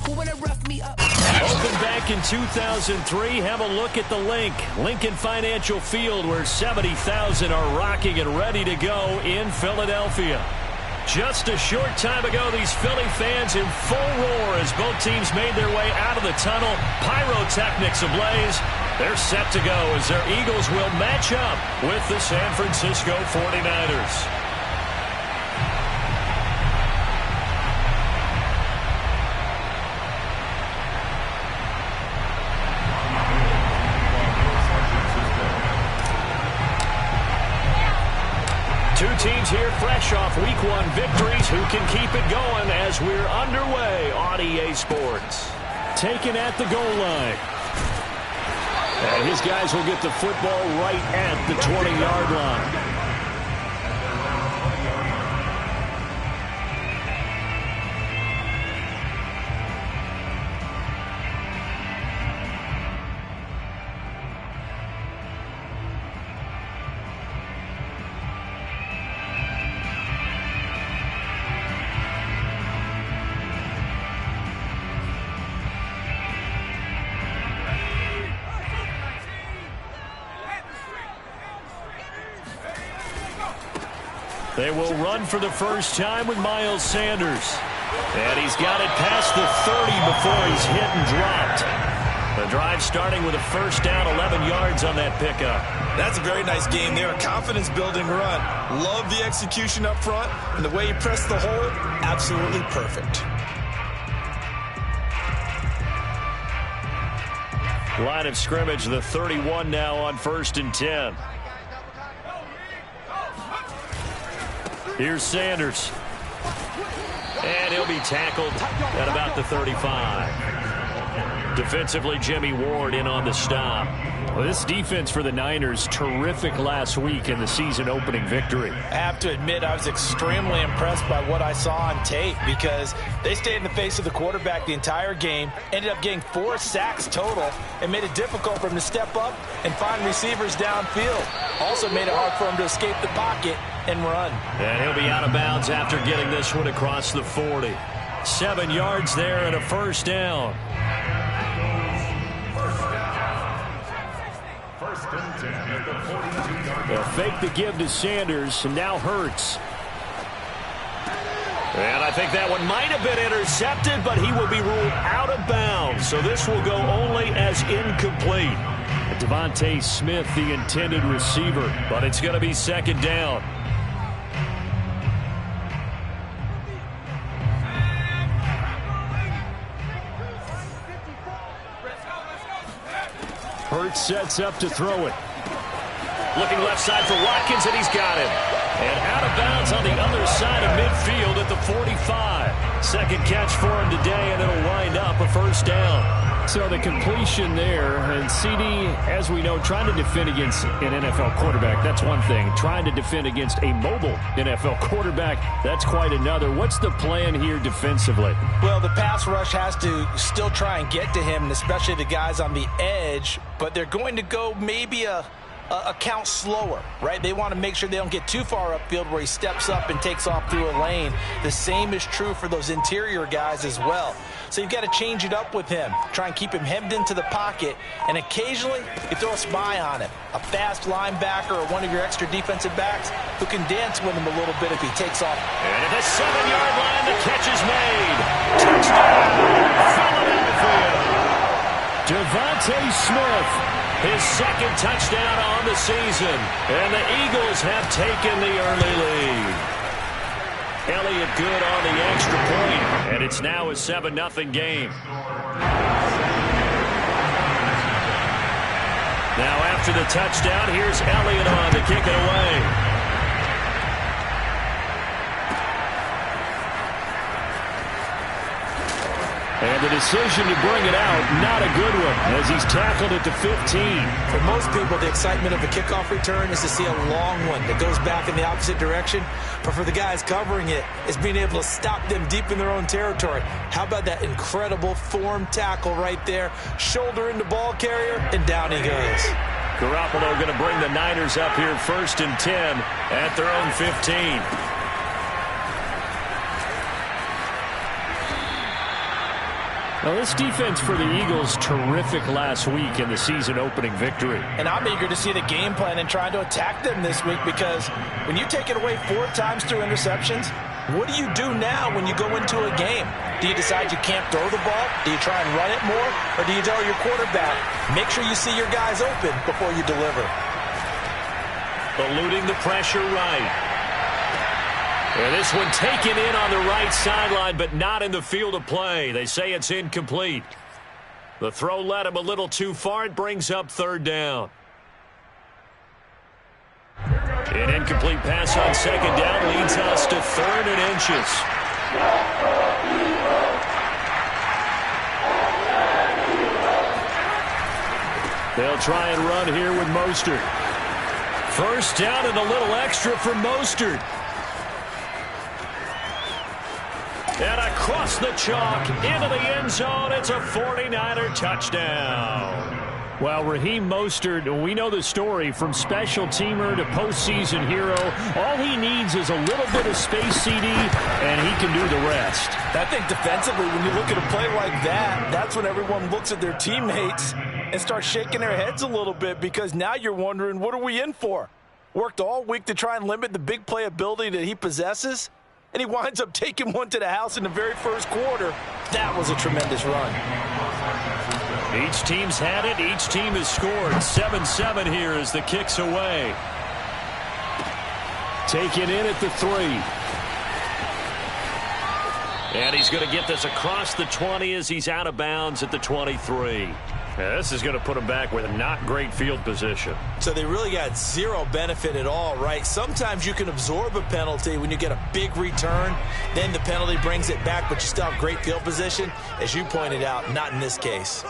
Opened back in 2003. Have a look at the Lincoln Financial Field, where 70,000 are rocking and ready to go in Philadelphia. Just a short time ago, these Philly fans in full roar as both teams made their way out of the tunnel. Pyrotechnics ablaze. They're set to go as their Eagles will match up with the San Francisco 49ers. Two teams here fresh off Week 1 victories who can keep it going as we're underway on EA Sports. Taken at the goal line. And his guys will get the football right at the 20-yard line. They will run for the first time with Miles Sanders. And he's got it past the 30 before he's hit and dropped. The drive starting with a first down, 11 yards on that pickup. That's a very nice game there. A confidence-building run. Love the execution up front. And the way he pressed the hole, absolutely perfect. Line of scrimmage, the 31 now on 1st and 10. Here's Sanders. And he'll be tackled at about the 35. Defensively, Jimmy Ward in on the stop. Well, this defense for the Niners, terrific last week in the season-opening victory. I have to admit, I was extremely impressed by what I saw on tape because they stayed in the face of the quarterback the entire game, ended up getting 4 sacks total, and made it difficult for him to step up and find receivers downfield. Also made it hard for him to escape the pocket and run. And he'll be out of bounds after getting this one across the 40. 7 yards there and a first down. They'll fake the give to Sanders, and now Hurts. And I think that one might have been intercepted, but he will be ruled out of bounds. So this will go only as incomplete. Devontae Smith, the intended receiver, but it's going to be second down. Hurts sets up to throw it. Looking left side for Watkins, and he's got it. And out of bounds on the other side of midfield at the 45. Second catch for him today, and it'll wind up a first down. So the completion there, and CD, as we know, trying to defend against an NFL quarterback, that's one thing. Trying to defend against a mobile NFL quarterback, that's quite another. What's the plan here defensively? Well, the pass rush has to still try and get to him, and especially the guys on the edge, but they're going to go maybe a count slower, right? They want to make sure they don't get too far upfield where he steps up and takes off through a lane. The same is true for those interior guys as well. So you've got to change it up with him. Try and keep him hemmed into the pocket, and occasionally you throw a spy on him. A fast linebacker or one of your extra defensive backs who can dance with him a little bit if he takes off. And at the 7-yard line, the catch is made. Touchdown, Philadelphia. Devontae Smith, his second touchdown on the season. And the Eagles have taken the early lead. Elliott good on the extra point, and it's now a 7-0 game. Now after the touchdown, here's Elliott on to kick it away. And the decision to bring it out, not a good one, as he's tackled at the 15. For most people, the excitement of a kickoff return is to see a long one that goes back in the opposite direction. But for the guys covering it, it's being able to stop them deep in their own territory. How about that incredible form tackle right there? Shoulder into ball carrier, and down he goes. Garoppolo going to bring the Niners up here 1st and 10 at their own 15. Well, this defense for the Eagles, terrific last week in the season-opening victory. And I'm eager to see the game plan and trying to attack them this week, because when you take it away 4 times through interceptions, what do you do now when you go into a game? Do you decide you can't throw the ball? Do you try and run it more? Or do you tell your quarterback, make sure you see your guys open before you deliver? Eluding the pressure right. And this one taken in on the right sideline, but not in the field of play. They say it's incomplete. The throw led him a little too far. It brings up 3rd down. An incomplete pass on 2nd down leads us to 3rd and inches. They'll try and run here with Mostert. 1st down and a little extra for Mostert. And across the chalk, into the end zone, it's a 49er touchdown. Well, Raheem Mostert, we know the story, from special teamer to postseason hero. All he needs is a little bit of space, CD, and he can do the rest. I think defensively, when you look at a play like that, that's when everyone looks at their teammates and starts shaking their heads a little bit, because now you're wondering, what are we in for? Worked all week to try and limit the big play ability that he possesses, and he winds up taking one to the house in the very first quarter. That was a tremendous run. Each team's had it. Each team has scored. 7-7 here as the kick's away. Taken in at the 3. And he's going to get this across the 20 as he's out of bounds at the 23. Yeah, this is going to put him back with a not great field position. So they really got zero benefit at all, right? Sometimes you can absorb a penalty when you get a big return. Then the penalty brings it back, but you still have great field position. As you pointed out, not in this case.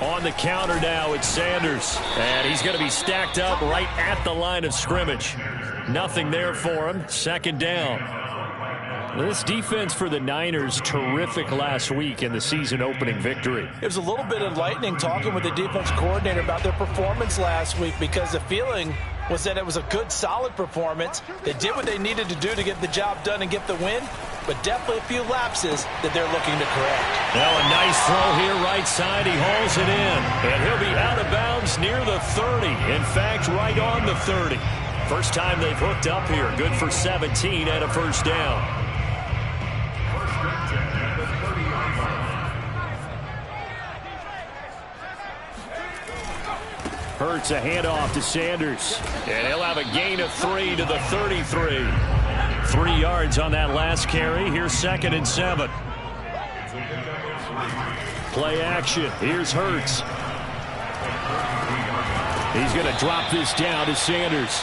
On the counter now, it's Sanders. And he's going to be stacked up right at the line of scrimmage. Nothing there for him. 2nd down. This defense for the Niners, terrific last week in the season-opening victory. It was a little bit enlightening talking with the defense coordinator about their performance last week, because the feeling was that it was a good, solid performance. They did what they needed to do to get the job done and get the win, but definitely a few lapses that they're looking to correct. Now a nice throw here right side. He hauls it in, and he'll be out of bounds near the 30. In fact, right on the 30. First time they've hooked up here. Good for 17 and a 1st down. Hurts a handoff to Sanders. And he'll have a gain of 3 to the 33. 3 yards on that last carry. Here's 2nd and 7. Play action. Here's Hurts. He's going to drop this down to Sanders.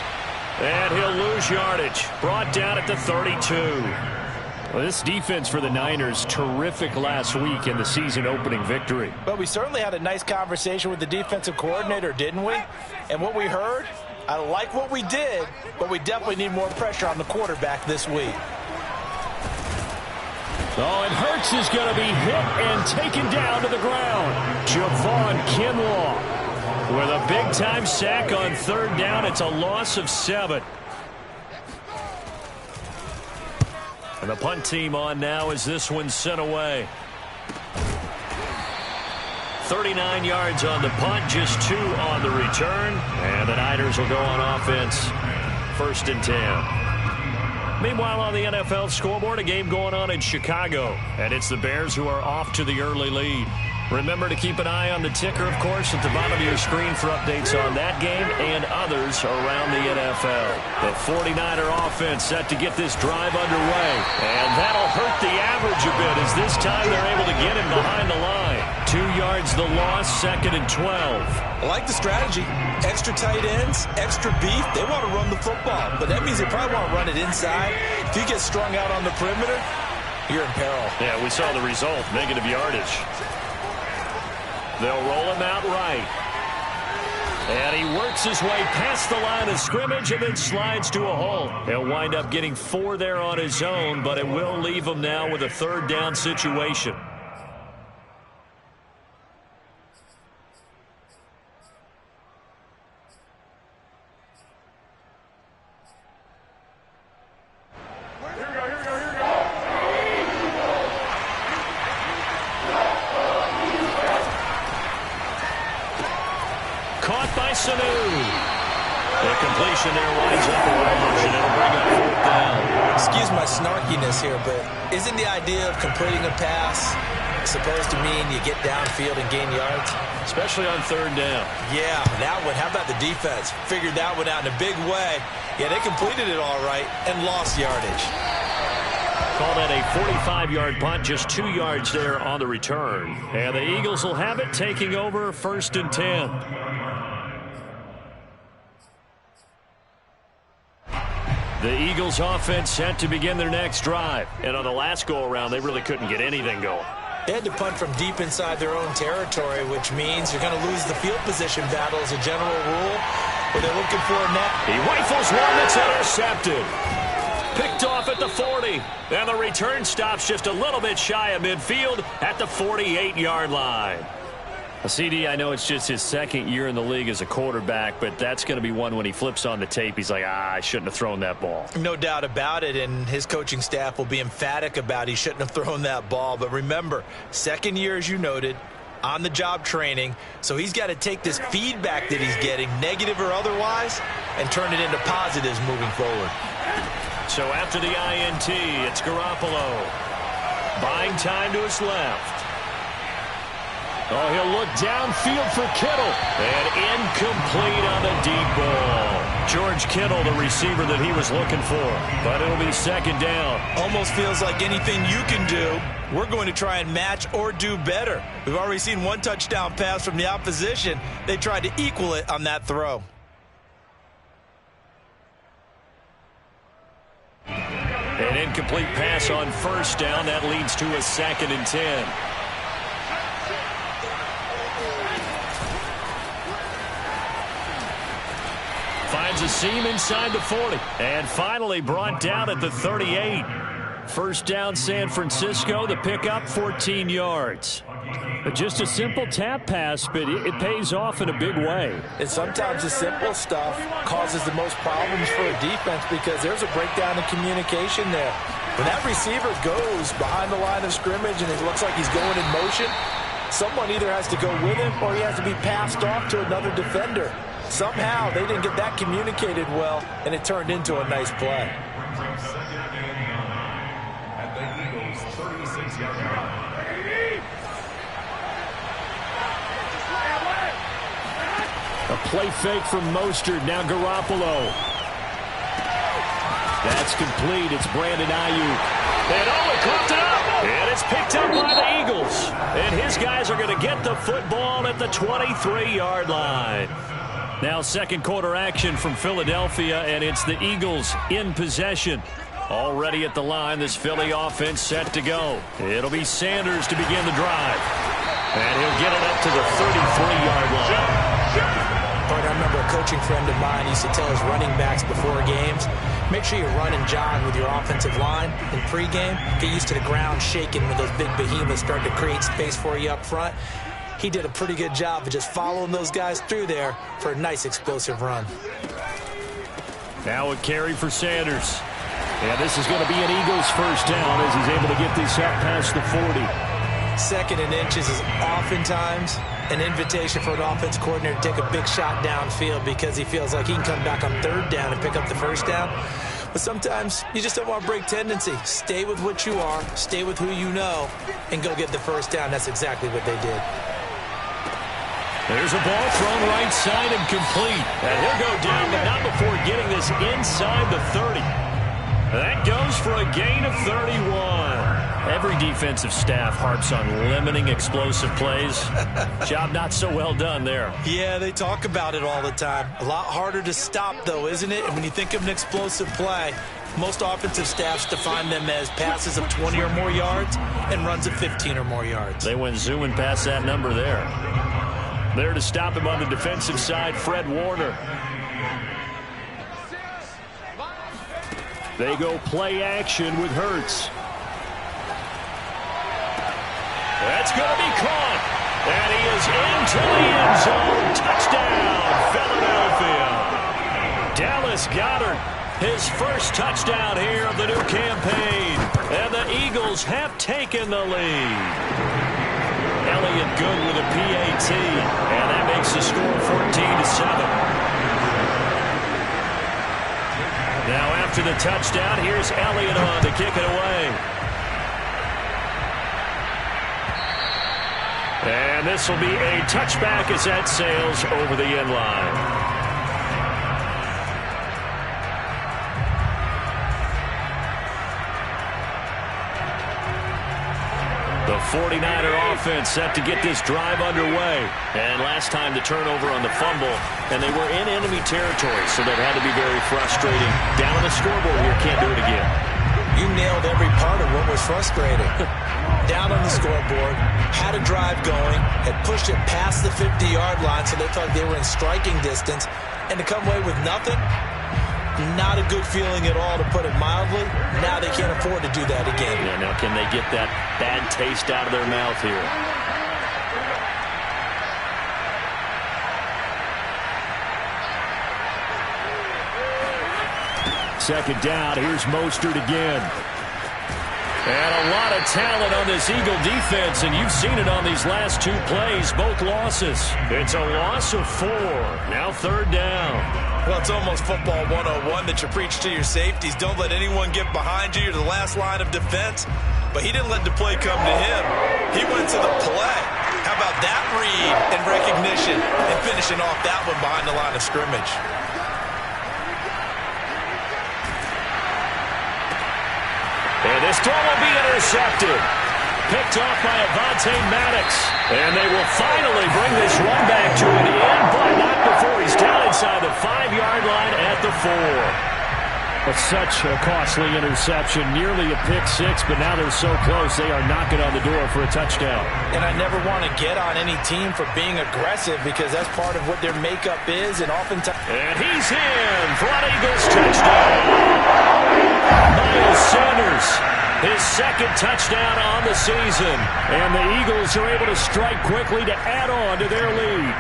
And he'll lose yardage. Brought down at the 32. Well, this defense for the Niners, terrific last week in the season-opening victory. But we certainly had a nice conversation with the defensive coordinator, didn't we? And what we heard, I like what we did, but we definitely need more pressure on the quarterback this week. Oh, and Hurts is going to be hit and taken down to the ground. Javon Kinlaw with a big-time sack on 3rd down. It's a loss of 7. And the punt team on now as this one's sent away. 39 yards on the punt, just 2 on the return. And the Niners will go on offense. 1st and 10. Meanwhile, on the NFL scoreboard, a game going on in Chicago. And it's the Bears who are off to the early lead. Remember to keep an eye on the ticker, of course, at the bottom of your screen for updates on that game and others around the NFL. The 49er offense set to get this drive underway. And that'll hurt the average a bit, as this time they're able to get him behind the line. 2 yards the loss, 2nd and 12. I like the strategy. Extra tight ends, extra beef. They want to run the football, but that means they probably want to run it inside. If you get strung out on the perimeter, you're in peril. Yeah, we saw the result, negative yardage. They'll roll him out right. And he works his way past the line of scrimmage and then slides to a hole. He'll wind up getting 4 there on his own, but it will leave him now with a 3rd down situation. Sanu. The completion there winds up a rush, and it'll bring up 4th down. Excuse my snarkiness here, but isn't the idea of completing a pass supposed to mean you get downfield and gain yards? Especially on 3rd down. Yeah, that one. How about the defense? Figured that one out in a big way. Yeah, they completed it all right and lost yardage. Call that a 45-yard punt, just 2 yards there on the return. And the Eagles will have it, taking over 1st and 10. The Eagles offense set to begin their next drive. And on the last go-around, they really couldn't get anything going. They had to punt from deep inside their own territory, which means you're going to lose the field position battle as a general rule. Where they're looking for a net. He rifles one that's intercepted. Picked off at the 40. And the return stops just a little bit shy of midfield at the 48-yard line. CD, I know it's just his 2nd year in the league as a quarterback, but that's going to be one when he flips on the tape, he's like, I shouldn't have thrown that ball. No doubt about it, and his coaching staff will be emphatic about he shouldn't have thrown that ball. But remember, 2nd year, as you noted, on-the-job training, so he's got to take this feedback that he's getting, negative or otherwise, and turn it into positives moving forward. So after the INT, it's Garoppolo. Buying time to his left. Oh, he'll look downfield for Kittle. And incomplete on the deep ball. George Kittle, the receiver that he was looking for. But it'll be 2nd down. Almost feels like anything you can do, we're going to try and match or do better. We've already seen 1 touchdown pass from the opposition. They tried to equal it on that throw. An incomplete pass on 1st down. That leads to a 2nd and 10. Finds a seam inside the 40. And finally brought down at the 38. 1st down San Francisco. The pickup, 14 yards. But just a simple tap pass, but it pays off in a big way. And sometimes the simple stuff causes the most problems for a defense because there's a breakdown in communication there. When that receiver goes behind the line of scrimmage and it looks like he's going in motion, someone either has to go with him or he has to be passed off to another defender. Somehow they didn't get that communicated well, and it turned into a nice play. A play fake from Mostert. Now Garoppolo. That's complete. It's Brandon Ayuk. And he caught it up. And it's picked up by the Eagles. And his guys are going to get the football at the 23-yard line. Now 2nd quarter action from Philadelphia, and it's the Eagles in possession. Already at the line, this Philly offense set to go. It'll be Sanders to begin the drive. And he'll get it up to the 33-yard line. I remember a coaching friend of mine used to tell his running backs before games, make sure you run and jog with your offensive line in pregame. Get used to the ground shaking when those big behemoths start to create space for you up front. He did a pretty good job of just following those guys through there for a nice explosive run. Now a carry for Sanders. And this is going to be an Eagles 1st down as he's able to get this up past the 40. 2nd and inches is oftentimes an invitation for an offense coordinator to take a big shot downfield because he feels like he can come back on 3rd down and pick up the 1st down. But sometimes you just don't want to break tendency. Stay with what you are, stay with who you know, and go get the 1st down. That's exactly what they did. There's a ball thrown right side and complete. And he'll go down, but not before getting this inside the 30. That goes for a gain of 31. Every defensive staff harps on limiting explosive plays. Job not so well done there. Yeah, they talk about it all the time. A lot harder to stop, though, isn't it? And when you think of an explosive play, most offensive staffs define them as passes of 20 or more yards and runs of 15 or more yards. They went zooming past that number there. There to stop him on the defensive side, Fred Warner. They go play action with Hurts. That's going to be caught. And he is into the end zone. Touchdown, Philadelphia. Dallas Goedert, his 1st touchdown here of the new campaign. And the Eagles have taken the lead. Elliott good with a PAT. And that makes the score 14-7. Now after the touchdown, here's Elliott on to kick it away. And this will be a touchback as that sails over the end line. The 49er offense set to get this drive underway. And last time the turnover on the fumble, and they were in enemy territory, so that had to be very frustrating. Down on the scoreboard here, can't do it again. You nailed every part of what was frustrating. Down on the scoreboard, had a drive going, had pushed it past the 50-yard line, so they felt like they were in striking distance, and to come away with nothing, not a good feeling at all, to put it mildly. Now they can't afford to do that again. Yeah, now can they get that bad taste out of their mouth here? Second down, here's Mostert again. And a lot of talent on this Eagle defense, and you've seen it on these last two plays, both losses. It's a loss of 4. Now third down. Well, it's almost football 101 that you preach to your safeties. Don't let anyone get behind you. You're the last line of defense. But he didn't let the play come to him. He went to the play. How about that read and recognition and finishing off that one behind the line of scrimmage? And this throw will be intercepted. Picked off by Avonte Maddox. And they will finally bring this run back to an end, but not before he's down inside the 5-yard line at the 4. But such a costly interception, nearly a pick six, but now they're so close they are knocking on the door for a touchdown. And I never want to get on any team for being aggressive, because that's part of what their makeup is, and oftentimes... And he's in for an Eagles touchdown. Miles Sanders, his second touchdown on the season. And the Eagles are able to strike quickly to add on to their lead.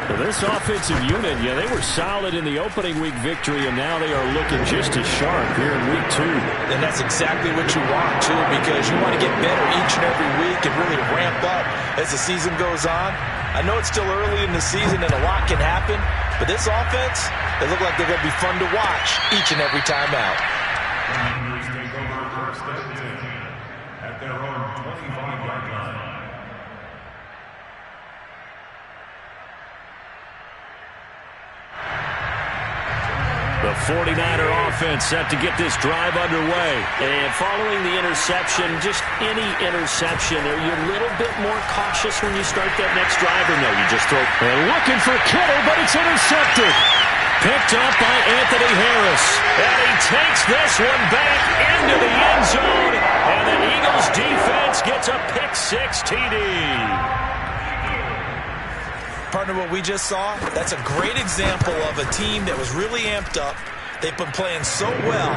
Well, this offensive unit, yeah, they were solid in the opening week victory, and now they are looking just as sharp here in week 2. And that's exactly what you want, too, because you want to get better each and every week and really ramp up as the season goes on. I know it's still early in the season and a lot can happen, but this offense, they look like they're going to be fun to watch each and every time out. At their own 25-yard line. The 49er offense set to get this drive underway. And following the interception, just any interception, are you a little bit more cautious when you start that next drive, or no, you just throw? They're looking for Kittle, but it's intercepted. Picked up by Anthony Harris. And he takes this one back into the end zone. And the Eagles defense gets a pick six TD. Partner, what we just saw, that's a great example of a team that was really amped up. They've been playing so well,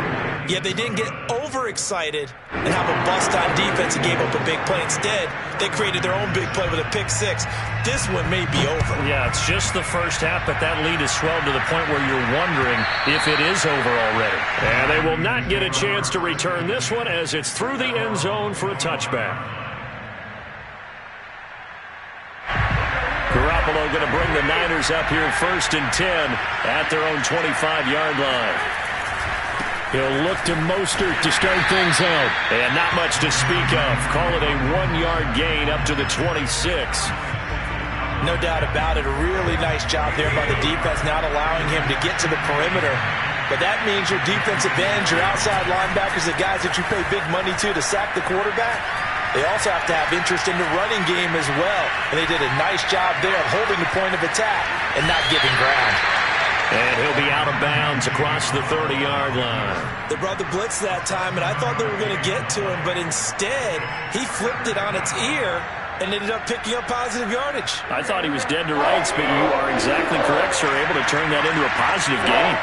yet they didn't get overexcited and have a bust on defense and gave up a big play. Instead, they created their own big play with a pick six. This one may be over. Yeah, it's just the first half, but that lead has swelled to the point where you're wondering if it is over already. And they will not get a chance to return this one as it's through the end zone for a touchback. Garoppolo going to bring the Niners up here 1st and 10 at their own 25-yard line. He'll look to Mostert to start things out. And not much to speak of. Call it a 1-yard gain up to the 26. No doubt about it. A really nice job there by the defense, not allowing him to get to the perimeter. But that means your defensive ends, your outside linebackers, the guys that you pay big money to sack the quarterback, they also have to have interest in the running game as well. And they did a nice job there of holding the point of attack and not giving ground. And he'll be out of bounds across the 30-yard line. They brought the blitz that time, and I thought they were going to get to him, but instead, he flipped it on its ear and ended up picking up positive yardage. I thought he was dead to rights, but you are exactly correct, sir. Able to turn that into a positive gain.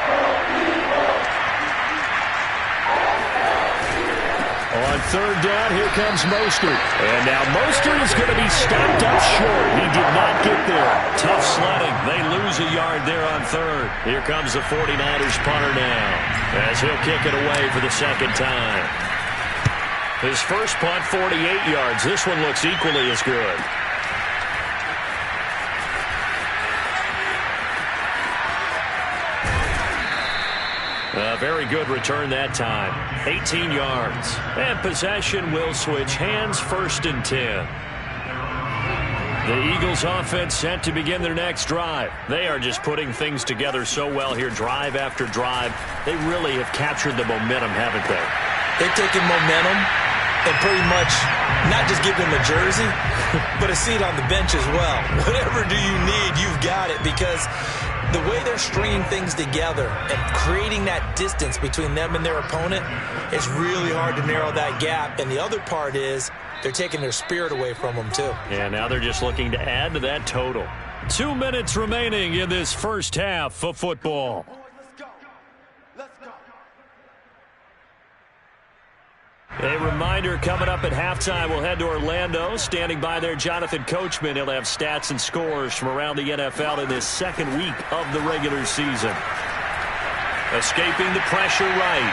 On third down, here comes Mostert. And now Mostert is going to be stopped up short. He did not get there. Tough sledding. They lose a yard there on third. Here comes the 49ers punter now, as he'll kick it away for the second time. His first punt, 48 yards. This one looks equally as good. A very good return that time. 18 yards. And possession will switch hands, 1st and 10. The Eagles offense set to begin their next drive. They are just putting things together so well here, drive after drive. They really have captured the momentum, haven't they? They've taken momentum and pretty much not just give them a jersey, but a seat on the bench as well. Whatever do you need, you've got it, because the way they're stringing things together and creating that distance between them and their opponent, it's really hard to narrow that gap. And the other part is they're taking their spirit away from them, too. And now they're just looking to add to that total. 2 minutes remaining in this first half of football. A reminder, coming up at halftime, we'll head to Orlando. Standing by there, Jonathan Coachman. He'll have stats and scores from around the NFL in this second week of the regular season. Escaping the pressure right.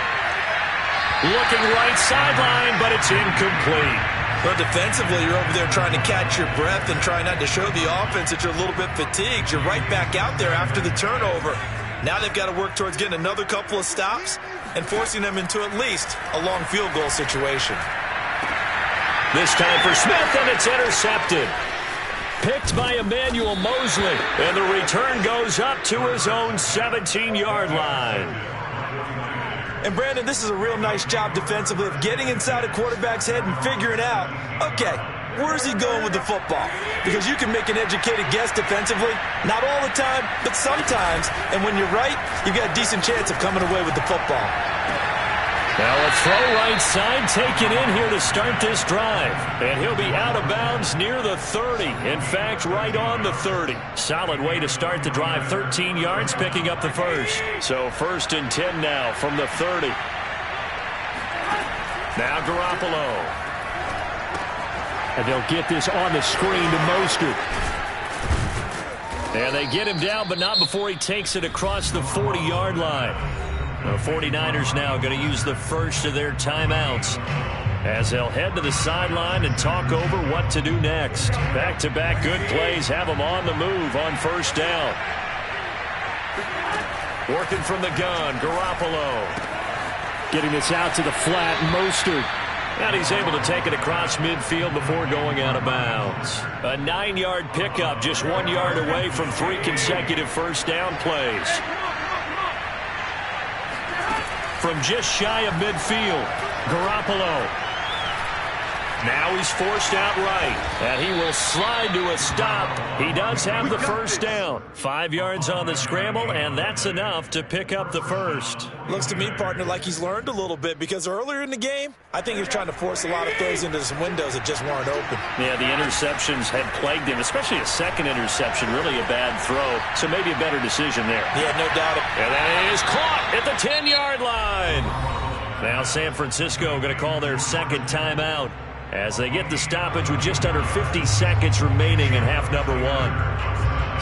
Looking right sideline, but it's incomplete. Well, defensively, you're over there trying to catch your breath and try not to show the offense that you're a little bit fatigued. You're right back out there after the turnover. Now they've got to work towards getting another couple of stops and forcing them into at least a long field goal situation. This time for Smith, and it's intercepted. Picked by Emmanuel Mosley, and the return goes up to his own 17-yard line. And, Brandon, this is a real nice job defensively of getting inside a quarterback's head and figuring out, okay, where's he going with the football? Because you can make an educated guess defensively, not all the time, but sometimes. And when you're right, you've got a decent chance of coming away with the football. Now a throw right side taken in here to start this drive. And he'll be out of bounds near the 30. In fact, right on the 30. Solid way to start the drive. 13 yards, picking up the first. So 1st and 10 now from the 30. Now Garoppolo. And they'll get this on the screen to Mostert. And they get him down, but not before he takes it across the 40-yard line. The 49ers now going to use the first of their timeouts as they'll head to the sideline and talk over what to do next. Back-to-back good plays have them on the move on 1st down. Working from the gun, Garoppolo. Getting this out to the flat, Mostert. And he's able to take it across midfield before going out of bounds. A 9-yard pickup, just 1 yard away from 3 consecutive first down plays. From just shy of midfield, Garoppolo. Now he's forced out right, and he will slide to a stop. He does have the first down. 5 yards on the scramble, and that's enough to pick up the first. Looks to me, partner, like he's learned a little bit, because earlier in the game, I think he was trying to force a lot of throws into some windows that just weren't open. Yeah, the interceptions had plagued him, especially a second interception, really a bad throw. So maybe a better decision there. Yeah, no doubt. And that is caught at the 10-yard line. Now San Francisco going to call their second timeout as they get the stoppage with just under 50 seconds remaining in half number 1.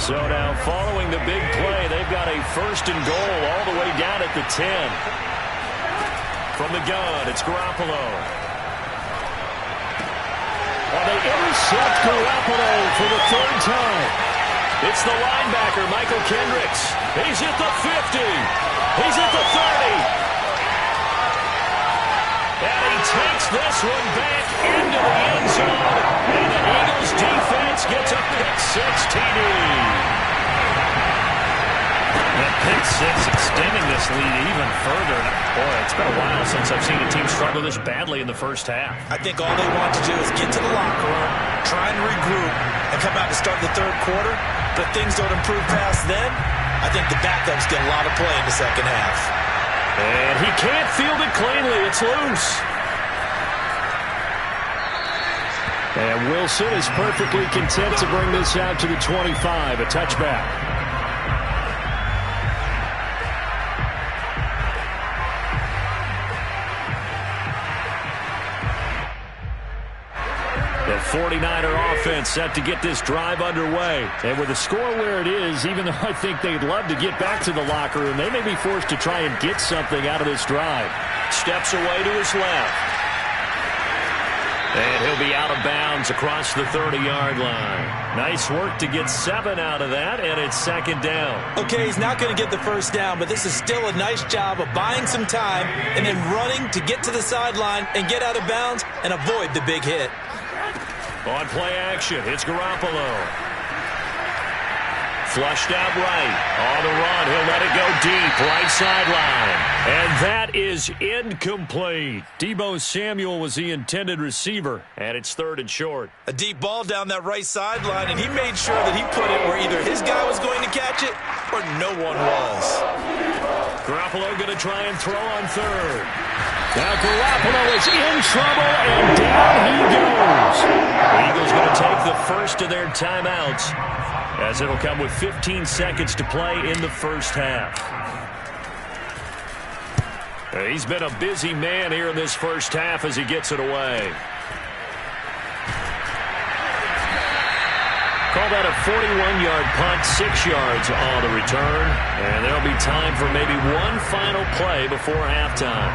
So now following the big play, they've got a 1st and goal all the way down at the 10. From the gun, it's Garoppolo. And they intercept Garoppolo for the 3rd time. It's the linebacker, Michael Kendricks. He's at the 50. He's at the 30. And he takes this one back into the end zone. And the Eagles defense gets a pick-6 TD. That pick-6 extending this lead even further. Boy, it's been a while since I've seen a team struggle this badly in the first half. I think all they want to do is get to the locker room, try and regroup, and come out to start the 3rd quarter. But if things don't improve past then, I think the backups get a lot of play in the second half. And he can't field it cleanly. It's loose. And Wilson is perfectly content to bring this out to the 25, a touchback. The 49er offense set to get this drive underway. And with the score where it is, even though I think they'd love to get back to the locker room, they may be forced to try and get something out of this drive. Steps away to his left. be out of bounds across the 30-yard line. Nice work to get 7 out of that, and it's second down. Okay, he's not going to get the first down, but this is still a nice job of buying some time and then running to get to the sideline and get out of bounds and avoid the big hit. On play action, it's Garoppolo. Flushed out right. On the run, he'll let it go deep, right sideline. And that is incomplete. Deebo Samuel was the intended receiver, and it's third and short. A deep ball down that right sideline, and he made sure that he put it where either his guy was going to catch it or no one was. Garoppolo going to try and throw on third. Now Garoppolo is in trouble, and down he goes. The Eagles going to take the first of their timeouts, as it'll come with 15 seconds to play in the first half. He's been a busy man here in this first half as he gets it away. Call that a 41-yard punt, 6 yards on the return. And there'll be time for maybe one final play before halftime.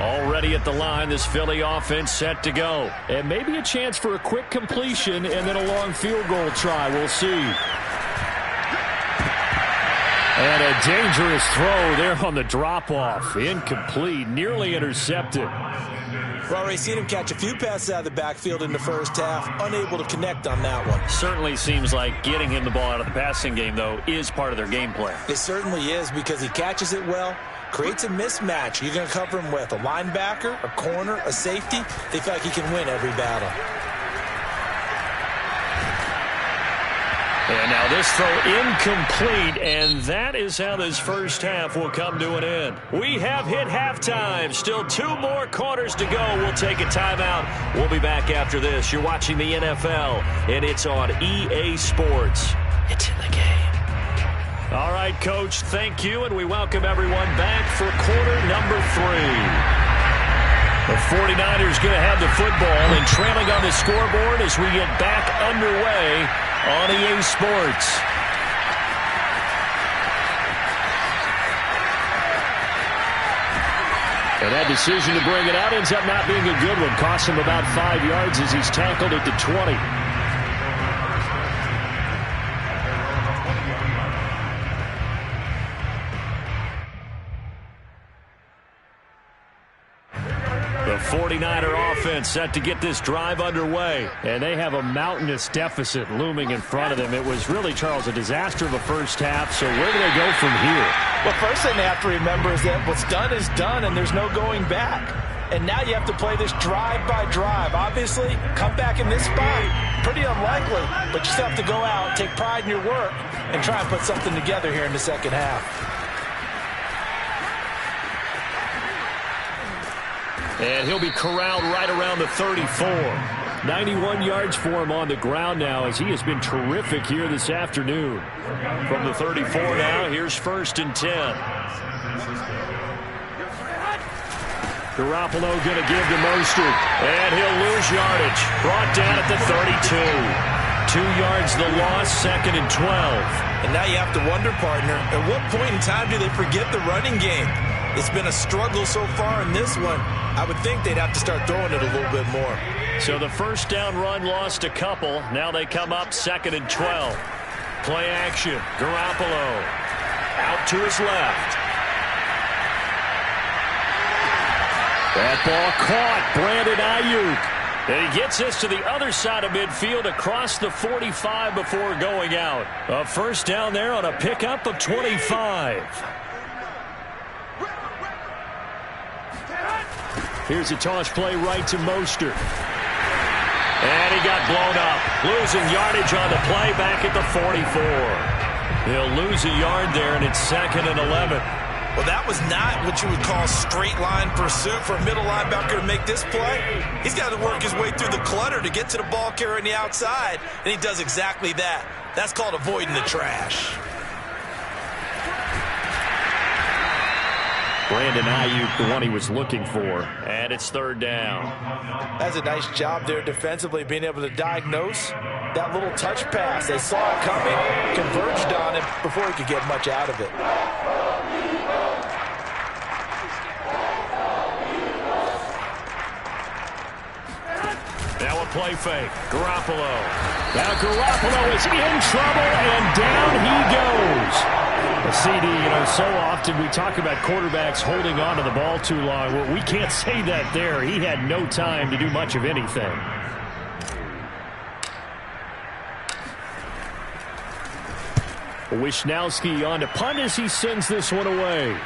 Already at the line, this Philly offense set to go. And maybe a chance for a quick completion and then a long field goal try. We'll see. And a dangerous throw there on the drop-off. Incomplete, nearly intercepted. We've already seen him catch a few passes out of the backfield in the first half, unable to connect on that one. Certainly seems like getting him the ball out of the passing game, though, is part of their game plan. It certainly is, because he catches it well, creates a mismatch. You're going to cover him with a linebacker, a corner, a safety. They feel like he can win every battle. And now this throw incomplete, and that is how this first half will come to an end. We have hit halftime. Still 2 more quarters to go. We'll take a timeout. We'll be back after this. You're watching the NFL, and it's on EA Sports. It's in the game. All right, Coach, thank you, and we welcome everyone back for quarter number 3. The 49ers going to have the football and trailing on the scoreboard as we get back underway on EA Sports. And that decision to bring it out ends up not being a good one. Costs him about 5 yards as he's tackled at the 20. The 49er offense set to get this drive underway. And they have a mountainous deficit looming in front of them. It was really, Charles, a disaster of the first half. So where do they go from here? Well, first thing they have to remember is that what's done is done, and there's no going back. And now you have to play this drive by drive. Obviously, come back in this spot, pretty unlikely. But you still have to go out, take pride in your work, and try and put something together here in the second half. And he'll be corralled right around the 34. 91 yards for him on the ground now, as he has been terrific here this afternoon. From the 34 now, here's 1st and 10. Garoppolo going to give to Mostert, and he'll lose yardage. Brought down at the 32. 2 yards the loss, 2nd and 12. And now you have to wonder, partner, at what point in time do they forget the running game? It's been a struggle so far in this one. I would think they'd have to start throwing it a little bit more. So the first down run lost a couple. Now they come up 2nd and 12. Play action. Garoppolo out to his left. That ball caught. Brandon Ayuk. And he gets this to the other side of midfield across the 45 before going out. A first down there on a pickup of 25. Here's a toss play right to Mostert. And he got blown up. Losing yardage on the play back at the 44. He'll lose a yard there, and it's 2nd and 11. Well, that was not what you would call straight line pursuit for a middle linebacker to make this play. He's got to work his way through the clutter to get to the ball carrier on the outside, and he does exactly that. That's called avoiding the trash. Brandon Ayuk, the one he was looking for. And it's 3rd down. That's a nice job there defensively, being able to diagnose that little touch pass. They saw it coming, converged on it before he could get much out of it. play fake. Garoppolo. Now Garoppolo is in trouble, and down he goes. A CD, so often we talk about quarterbacks holding on to the ball too long. Well, we can't say that there. He had no time to do much of anything. Wisnowski on to punt as he sends this one away.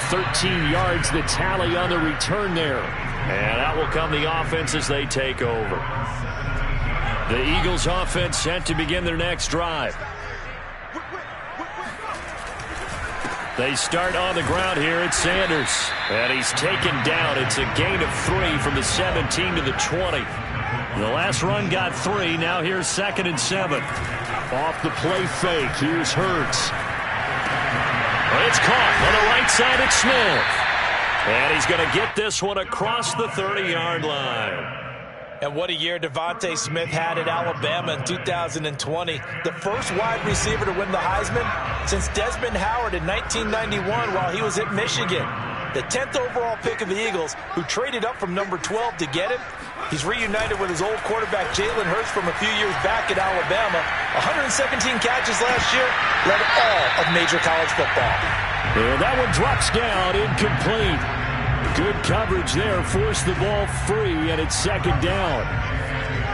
$13 yards the tally on the return there. And out will come the offense as they take over. The Eagles offense set to begin their next drive. They start on the ground here. It's Sanders. And he's taken down. It's a gain of 3 from the 17 to the 20. The last run got 3. Now here's 2nd and 7. Off the play fake. Here's Hurts. It's caught on the right side. It's Smith. And he's going to get this one across the 30-yard line. And what a year Devontae Smith had at Alabama in 2020. The first wide receiver to win the Heisman since Desmond Howard in 1991 while he was at Michigan. The 10th overall pick of the Eagles, who traded up from number 12 to get him. He's reunited with his old quarterback Jalen Hurts from a few years back at Alabama. 117 catches last year, led all of major college football. And that one drops down, incomplete. Good coverage there, forced the ball free, and it's 2nd down.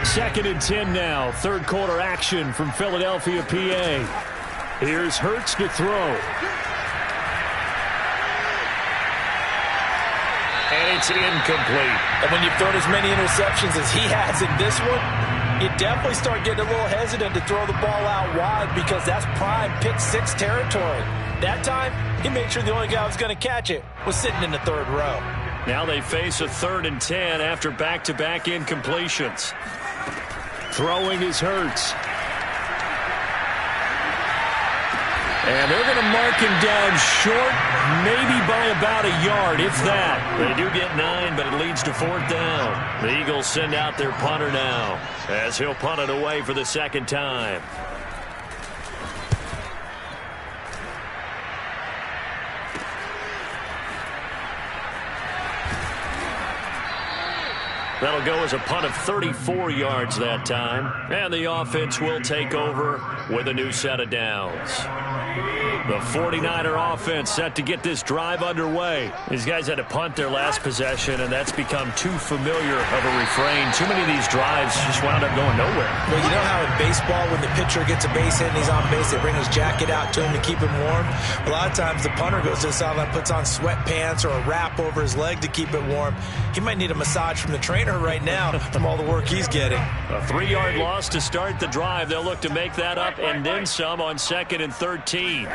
2nd and 10 now, 3rd quarter action from Philadelphia, PA. Here's Hurts to throw. And it's incomplete. And when you've thrown as many interceptions as he has in this one, you definitely start getting a little hesitant to throw the ball out wide because that's prime pick 6 territory. That time, he made sure the only guy who was going to catch it was sitting in the 3rd row. Now they face a 3rd and 10 after back-to-back incompletions. Throwing is Hurts. And they're going to mark him down short, maybe by about a yard, if that. They do get 9, but it leads to 4th down. The Eagles send out their punter now, as he'll punt it away for the 2nd time. That'll go as a punt of 34 yards that time. And the offense will take over with a new set of downs. The 49er offense set to get this drive underway. These guys had to punt their last possession, and that's become too familiar of a refrain. Too many of these drives just wound up going nowhere. Well, you know how in baseball, when the pitcher gets a base hit and he's on base, they bring his jacket out to him to keep him warm? A lot of times the punter goes to the sideline, puts on sweatpants or a wrap over his leg to keep it warm. He might need a massage from the trainer right now from all the work he's getting. A 3-yard loss to start the drive. They'll look to make that up and then some on 2nd and 13.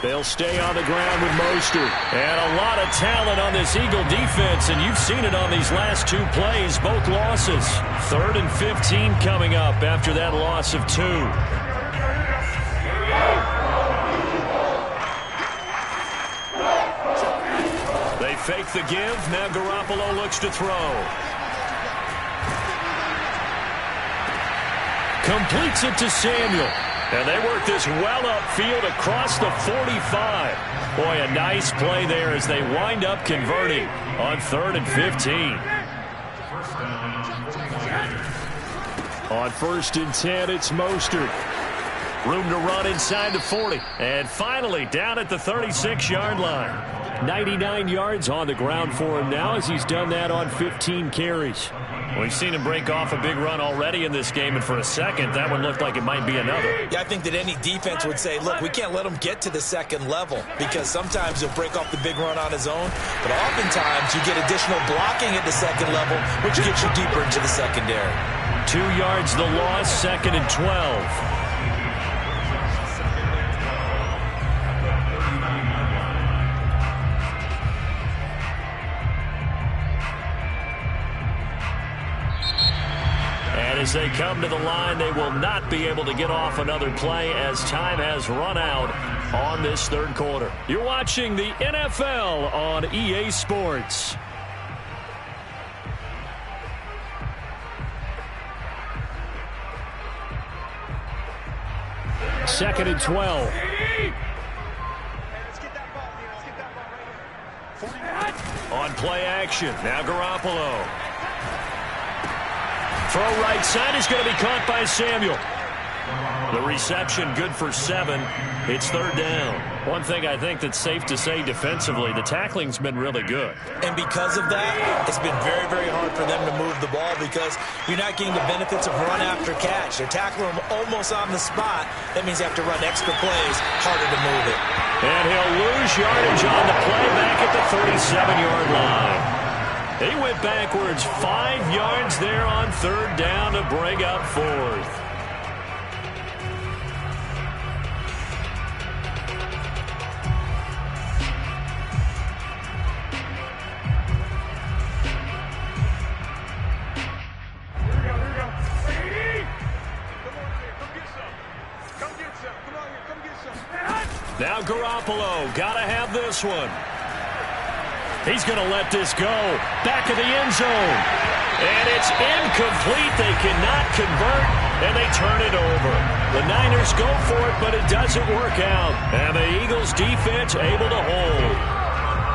They'll stay on the ground with Mostert. And a lot of talent on this Eagle defense, and you've seen it on these last 2 plays, both losses. 3rd and 15 coming up after that loss of 2. They fake the give. Now Garoppolo looks to throw. Completes it to Samuel. And they work this well upfield across the 45. Boy, a nice play there as they wind up converting on 3rd and 15. On 1st and 10, it's Mostert. Room to run inside the 40. And finally down at the 36-yard line. 99 yards on the ground for him now as he's done that on 15 carries. We've seen him break off a big run already in this game, and for a second, that one looked like it might be another. Yeah, I think that any defense would say, look, we can't let him get to the 2nd level because sometimes he'll break off the big run on his own, but oftentimes you get additional blocking at the 2nd level, which gets you deeper into the secondary. 2 yards the loss, 2nd and 12. As they come to the line, they will not be able to get off another play as time has run out on this 3rd quarter. You're watching the NFL on EA Sports. Second and 12. On play action, now Garoppolo. Throw right side is going to be caught by Samuel. The reception good for 7. It's third down. One thing I think that's safe to say defensively, the tackling's been really good. And because of that, it's been very, very hard for them to move the ball because you're not getting the benefits of run after catch. They're tackling them almost on the spot. That means they have to run extra plays, harder to move it. And he'll lose yardage on the play back at the 37-yard line. He went backwards 5 yards there on third down to bring up fourth. Now Garoppolo, gotta have this one. He's gonna let this go. Back of the end zone. And it's incomplete. They cannot convert, and they turn it over. The Niners go for it, but it doesn't work out. And the Eagles defense able to hold.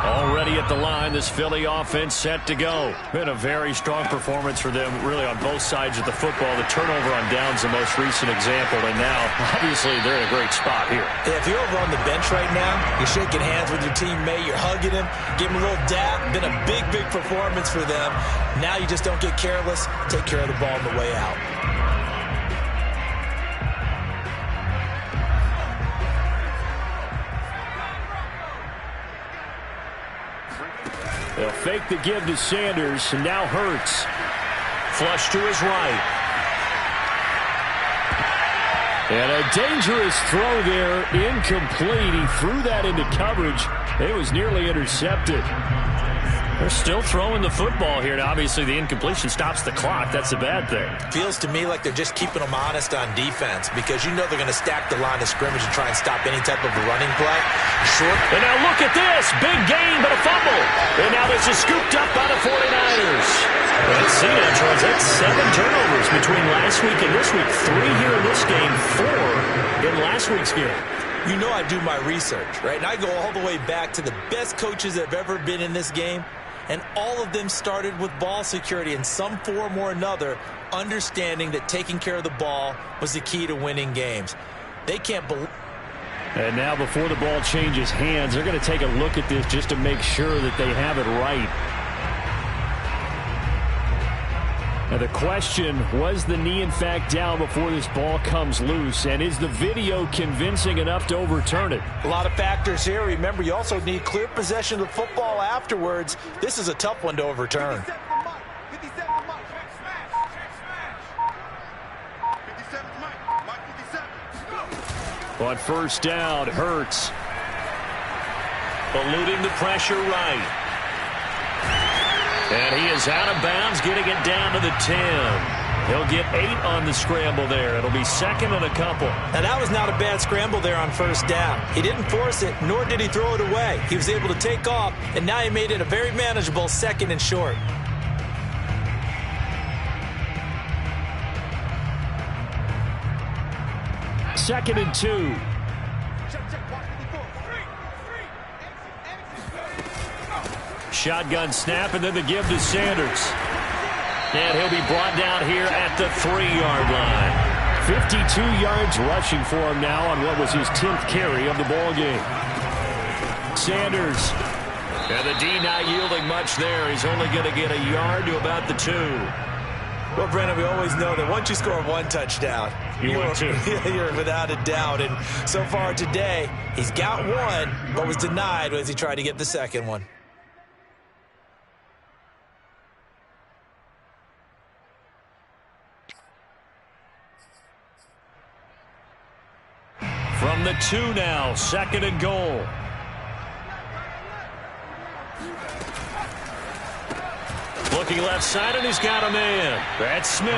Already at the line, this Philly offense set to go. Been a very strong performance for them, really, on both sides of the football. The turnover on downs, the most recent example, and now, obviously, they're in a great spot here. Yeah, if you're over on the bench right now, you're shaking hands with your teammate, you're hugging him, giving him a little dab. Been a big, big performance for them. Now you just don't get careless. Take care of the ball on the way out. They'll fake the give to Sanders, and now Hurts. Flush to his right. And a dangerous throw there, incomplete. He threw that into coverage. It was nearly intercepted. They're still throwing the football here, and obviously the incompletion stops the clock. That's a bad thing. Feels to me like they're just keeping them honest on defense because you know they're going to stack the line of scrimmage and try and stop any type of a running play. Short. And now look at this. Big gain, but a fumble. And now this is scooped up by the 49ers. Let's see now, Charles. That's 7 turnovers between last week and this week. 3 here in this game, 4 in last week's game. You know I do my research, right? And I go all the way back to the best coaches that have ever been in this game. And all of them started with ball security in some form or another, understanding that taking care of the ball was the key to winning games. They can't believe. And now before the ball changes hands, they're going to take a look at this just to make sure that they have it right. Now the question, was the knee in fact down before this ball comes loose? And is the video convincing enough to overturn it? A lot of factors here. Remember, you also need clear possession of the football afterwards. This is a tough one to overturn. On first down, Hurts. Eluding the pressure right. And he is out of bounds, getting it down to the 10. He'll get 8 on the scramble there. It'll be second and a couple. Now, that was not a bad scramble there on first down. He didn't force it, nor did he throw it away. He was able to take off, and now he made it a very manageable second and short. Second and 2. Shotgun snap, and then the give to Sanders. And he'll be brought down here at the 3-yard line. 52 yards rushing for him now on what was his 10th carry of the ball game. Sanders. And the D not yielding much there. He's only going to get a yard to about the 2. Well, Brandon, we always know that once you score 1 touchdown, you're without a doubt. And so far today, he's got 1, but was denied as he tried to get the second one. From the 2 now, second and goal. Looking left side, and he's got a man. That's Smith.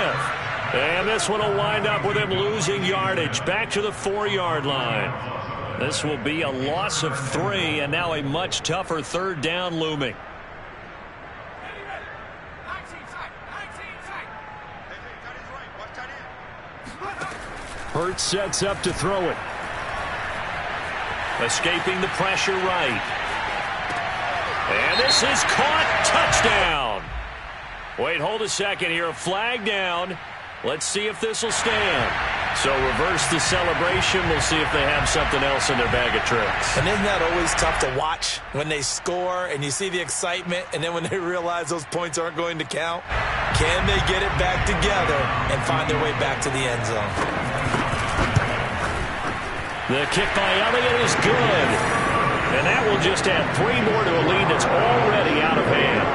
And this one will wind up with him losing yardage. Back to the 4-yard line. This will be a loss of 3, and now a much tougher third down looming. Hurts sets up to throw it. Escaping the pressure right. And this is caught. Touchdown. Wait, hold a second here. A flag down. Let's see if this will stand. So reverse the celebration. We'll see if they have something else in their bag of tricks. And isn't that always tough to watch when they score and you see the excitement, and then when they realize those points aren't going to count? Can they get it back together and find their way back to the end zone? The kick by Elliott is good. And that will just add 3 more to a lead that's already out of hand.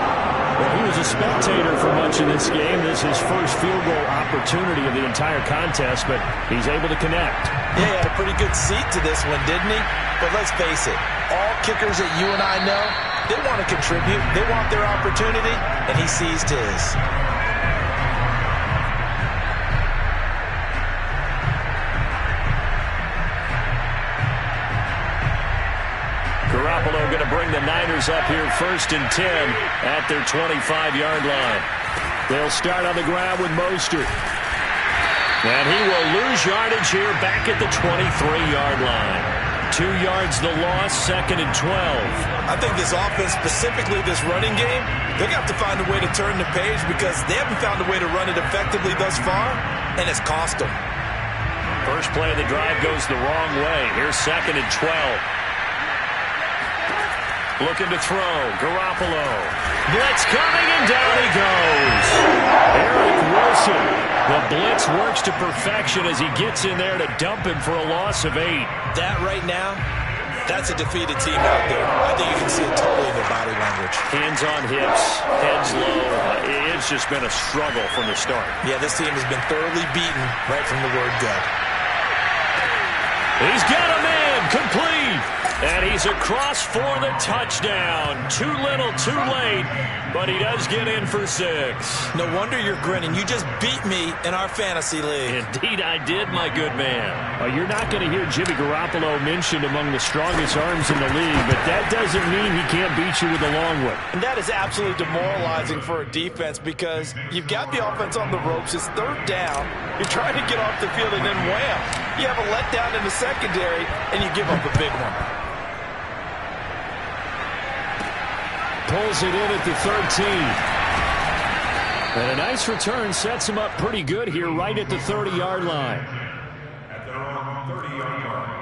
Well, he was a spectator for much of this game. This is his first field goal opportunity of the entire contest, but he's able to connect. Yeah, he had a pretty good seat to this one, didn't he? But let's face it, all kickers that you and I know, they want to contribute. They want their opportunity, and he seized his. Garoppolo going to bring the Niners up here 1st and 10 at their 25-yard line. They'll start on the ground with Mostert. And he will lose yardage here back at the 23-yard line. 2 yards the loss, 2nd and 12. I think this offense, specifically this running game, they're going to have to find a way to turn the page because they haven't found a way to run it effectively thus far, and it's cost them. First play of the drive goes the wrong way. Here's 2nd and 12. Looking to throw. Garoppolo. Blitz coming, and down he goes. Eric Wilson. The blitz works to perfection as he gets in there to dump him for a loss of 8. That right now, that's a defeated team out there. I think you can see it totally in their body language. Hands on hips, heads low. It's just been a struggle from the start. Yeah, this team has been thoroughly beaten right from the word go. He's got a man, complete. And he's across for the touchdown. Too little, too late, but he does get in for 6. No wonder you're grinning. You just beat me in our fantasy league. Indeed I did, my good man. You're not going to hear Jimmy Garoppolo mentioned among the strongest arms in the league, but that doesn't mean he can't beat you with a long one. And that is absolutely demoralizing for a defense because you've got the offense on the ropes. It's 3rd down. You're trying to get off the field, and then wham, you have a letdown in the secondary, and you give up a big one. Pulls it in at the 13. And a nice return sets him up pretty good here right at the 30-yard line. At their own 30-yard line.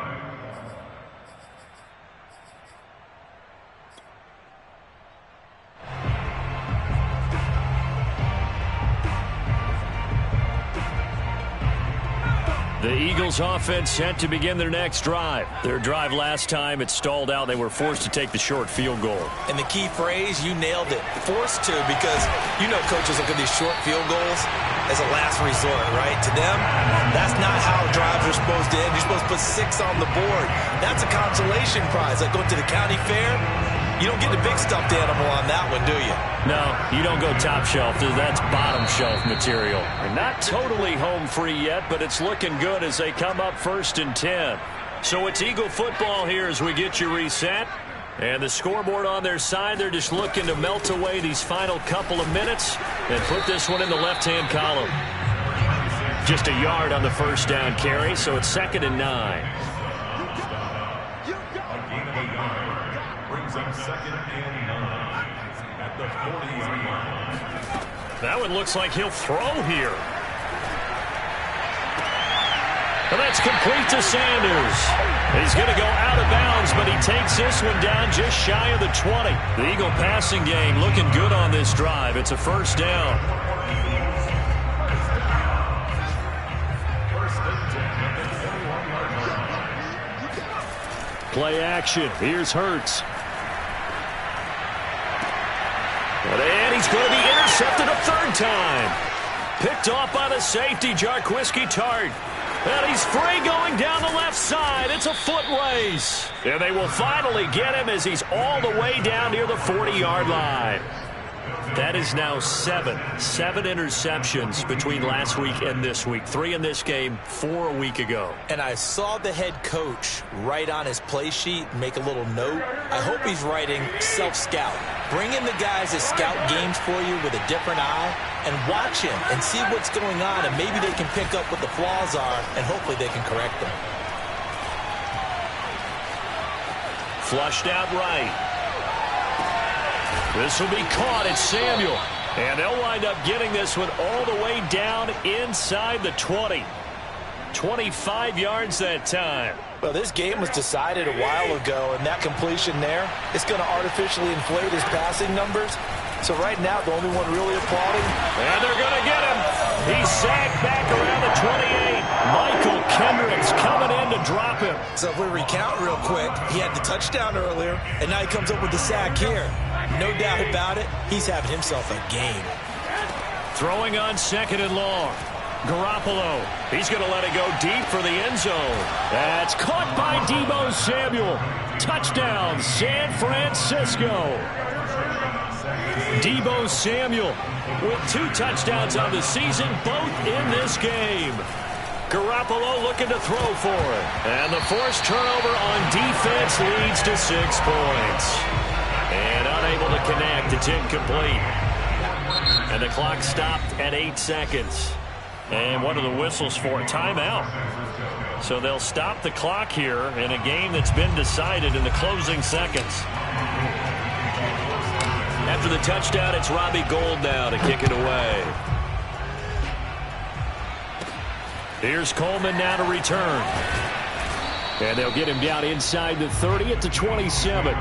The Eagles offense set to begin their next drive. Their drive last time, it stalled out. They were forced to take the short field goal. And the key phrase, you nailed it. Forced to, because you know coaches look at these short field goals as a last resort, right? To them, that's not how drives are supposed to end. You're supposed to put 6 on the board. That's a consolation prize. Like going to the county fair, you don't get the big stuffed animal on that one, do you? No, you don't go top shelf. That's bottom shelf material. And not totally home free yet, but it's looking good as they come up 1st and 10. So it's Eagle football here as we get you reset. And the scoreboard on their side, they're just looking to melt away these final couple of minutes and put this one in the left-hand column. Just a yard on the first down carry, so it's 2nd and 9. Brings up 2nd and 9 at the 40-yard line. That one looks like he'll throw here. And that's complete to Sanders. He's going to go out of bounds, but he takes this one down just shy of the 20. The Eagle passing game looking good on this drive. It's a 1st down. Play action. Here's Hurts. And he's going to be intercepted a 3rd time. Picked off by the safety, Jarquiski Tart. And he's free going down the left side. It's a foot race. And they will finally get him as he's all the way down near the 40-yard line. That is now 7 interceptions between last week and this week. 3 in this game, 4 a week ago. And I saw the head coach write on his play sheet, make a little note. I hope he's writing self-scout. Bring in the guys that scout games for you with a different eye and watch him and see what's going on, and maybe they can pick up what the flaws are, and hopefully they can correct them. Flushed out right. This will be caught. It's Samuel. And they'll wind up getting this one all the way down inside the 20. 25 yards that time. Well, this game was decided a while ago, and that completion there is going to artificially inflate his passing numbers. So right now, the only one really applauding. And they're going to get him. He's sagged back around the 28. Michael Kendricks coming in to drop him. So if we recount real quick, he had the touchdown earlier, and now he comes up with the sack here. No doubt about it, he's having himself a game. Throwing on 2nd and long. Garoppolo. He's going to let it go deep for the end zone. That's caught by Deebo Samuel. Touchdown, San Francisco. Deebo Samuel with 2 touchdowns on the season, both in this game. Garoppolo looking to throw for it. And the forced turnover on defense leads to 6 points. And unable to connect. It's incomplete. And the clock stopped at 8 seconds. And what are the whistles for? Timeout. So they'll stop the clock here in a game that's been decided in the closing seconds. After the touchdown, it's Robbie Gould now to kick it away. Here's Coleman now to return. And they'll get him down inside the 30 at the 27.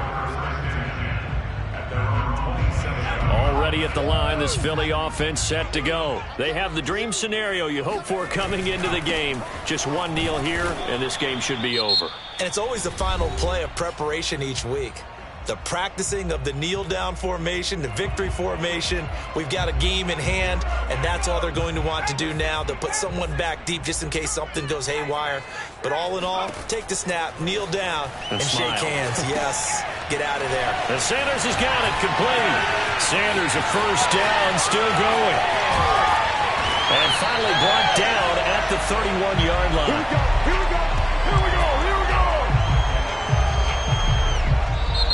Already at the line, this Philly offense set to go. They have the dream scenario you hope for coming into the game. Just one kneel here, and this game should be over. And it's always the final play of preparation each week. The practicing of the kneel-down formation, the victory formation. We've got a game in hand, and that's all they're going to want to do now. They'll put someone back deep just in case something goes haywire. But all in all, take the snap, kneel down, and shake hands. Yes, get out of there. And Sanders has got it complete. Sanders a first down, still going. And finally brought down at the 31-yard line.